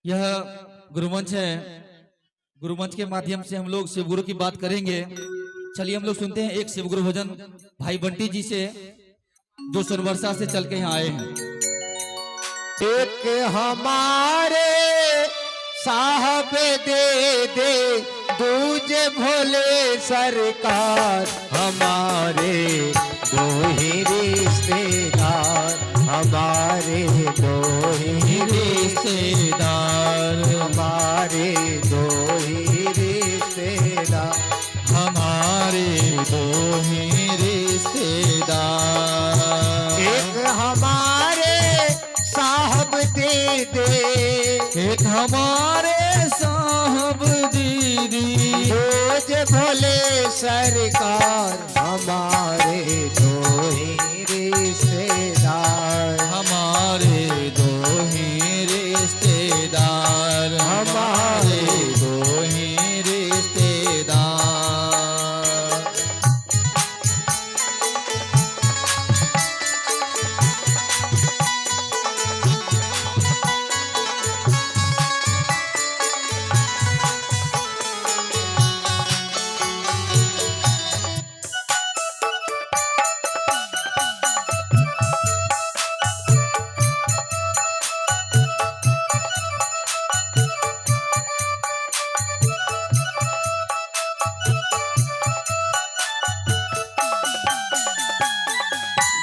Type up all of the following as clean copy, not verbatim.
यह गुरुमंच है। गुरुमंच के माध्यम से हम लोग शिव गुरु की बात करेंगे। चलिए हम लोग सुनते हैं एक शिव गुरु भजन भाई बंटी जी से, जो सोनवर्षा से चल के यहाँ आए हैं। एक हमारे साहब दे दे दूजे भोले सरकार, हमारे दो ही रिश्तेदार, हमारे दो ही रिश्तेदार, हमारे दो ही रिश्तेदार, हमारे दो ही रिश्तेदार। एक हमारे साहब दे दे, एक हमारे साहब दीदी, रोज भोले सरकार, हमारे दो ही रिश्तेदार, हमारे दो ही रिश्तेदार, हमारे दो ही रिश्तेदार।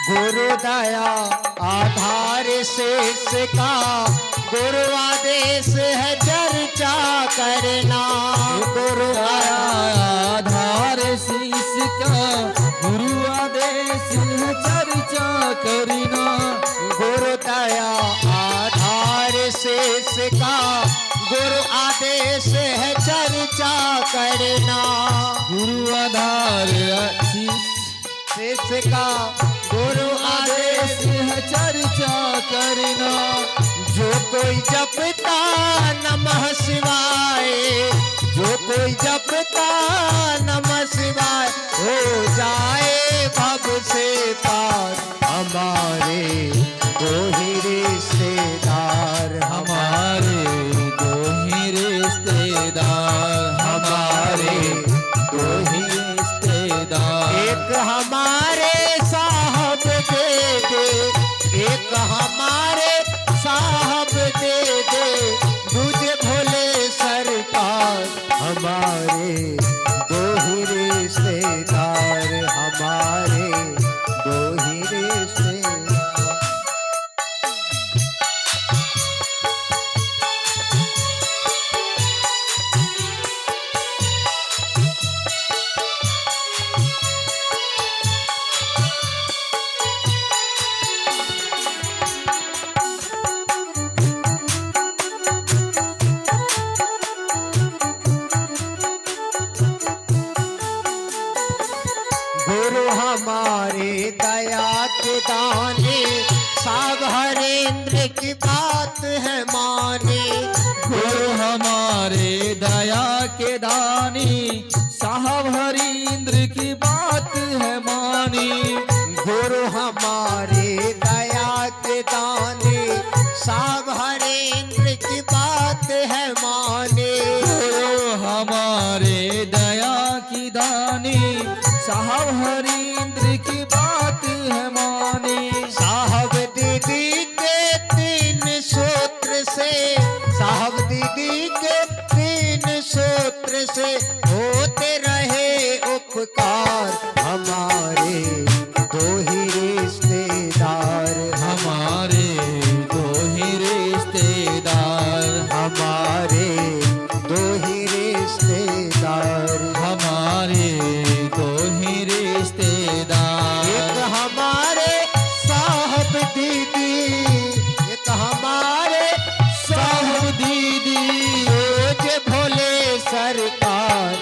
गुरु दया आधार शेष का, गुरु आदेश है चर्चा करना, गुरु आधार शीश का, गुरु आदेश है चर्चा करना। गुरु दया आधार शेष का, गुरु आदेश है चर्चा करना, गुरु आधार शेष का, गुरु आदेश है चर्चा करना। जो कोई जपता नमः शिवाय, जो कोई जपता नमः शिवाय, हो जाए भव से पार, हमारे दो ही रिश्तेदार, हमारे दो ही रिश्तेदार, हमारे दो ही रिश्तेदार। एक हमारे साहब दे दे, एक हमारे साहब दे दे दूजे भोले सरकार, हमारे दो ही रिश्तेदार, हमारे दो ही रिश्तेदार। गुरु हमारे दया के दाने, सब हरेंद्र की बात है माने, गुरु हमारे दया के दानी, साहब हरींद्र की बात है मानी। गुरु हमारे दया के दाने, सब हरेंद्र की बात है माने, गुरु हमारे दया की दानी, साहब हरींद्र की बात है मानी। साहब दीदी के 3 सूत्र से, साहब दीदी के 3 सूत्र से होते रहे उपकार, हमारे दो ही रिश्तेदार, हमारे दो ही रिश्तेदार, हमारे दो ही रिश्तेदार, हमारे दो ही रिश्तेदार। एक हमारे साहब दीदी, एक हमारे साहब दीदी, रोज भोले सरकार,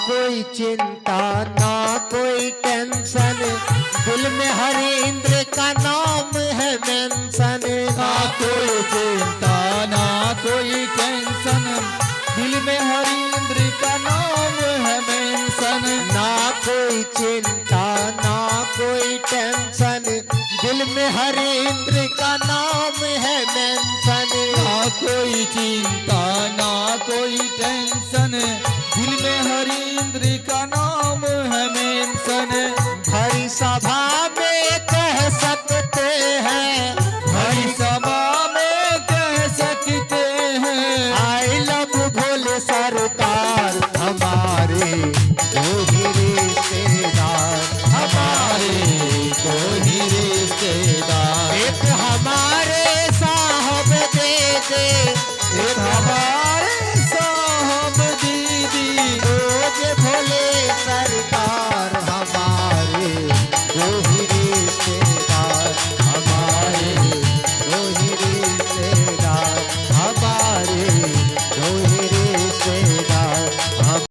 कोई चिंता ना कोई टेंशन, दिल में हरींद्र का नाम है मेंशन। ना कोई चिंता ना कोई टेंशन, दिल में हरींद्र का नाम है मेंशन। ना कोई चिंता ना कोई टेंशन, दिल में हरींद्र का नाम है मेंशन। ना कोई चिंता ना कोई टेंशन, दिल में हरींद्र का नाम है मेंशन। भरी सभा में कह सकते हैं, हरी सभा में कह सकते हैं, आई लव भोले सरकार हमारे दो ही रिश्तेदार। हमारे दो ही रिश्तेदार। एक हमारे साहब दे दे, एक हमारे